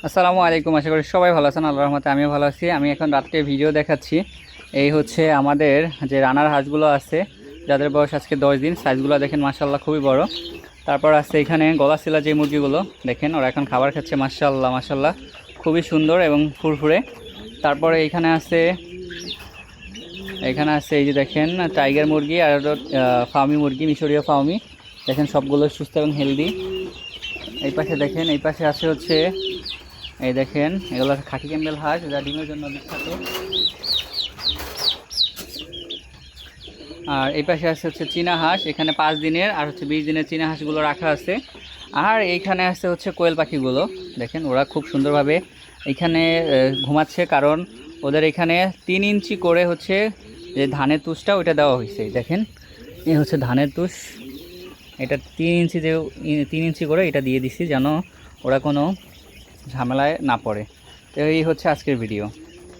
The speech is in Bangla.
আসসালামু আলাইকুম। আশা করি সবাই ভালো আছেন। আল্লাহর রহমতে আমিও ভালো আছি। আমি এখন রাত্রে ভিডিও দেখাচ্ছি। এই হচ্ছে আমাদের যে রানার হাঁসগুলো আছে, যাদের বয়স আজকে 10 দিন। সাইজগুলো দেখেন মাশাআল্লাহ খুবই বড়। তারপর আছে এখানে গলাশিলা যে মুরগিগুলো, দেখেন ওরা এখন খাবার খাচ্ছে। মাশাআল্লাহ মাশাআল্লাহ খুবই সুন্দর এবং ফুরফুরে। তারপরে এখানে আছে এই যে দেখেন টাইগার মুরগি আর ফার্মি মুরগি, মিশরীয় ফার্মি। দেখেন সবগুলো সুস্থ এবং হেলদি। এই পাশে দেখেন, এই পাশে আছে হচ্ছে এই দেখেন এগুলো খাকি ক্যাম্বেল হাঁস, যা ডিমের জন্য বিখ্যাত। আর এই পাশে আছে হচ্ছে চীনা হাঁস, এখানে 5 দিনের আর হচ্ছে 20 দিনের চীনা হাঁসগুলো রাখা আছে। আর এইখানে আছে হচ্ছে কোয়েল পাখিগুলো। দেখেন ওরা খুব সুন্দরভাবে এখানে ঘুমাচ্ছে, কারণ ওদের এখানে 3 ইঞ্চি করে হচ্ছে যে ধানের তুষটা ওইটা দেওয়া হয়েছে। দেখেন এই হচ্ছে ধানের তুষ, এটা 3 ইঞ্চি, যে 3 ইঞ্চি করে এটা দিয়ে দিছি যেন ওরা কোনো ঝামেলায় না পড়ে। তো এই হচ্ছে আজকের ভিডিও।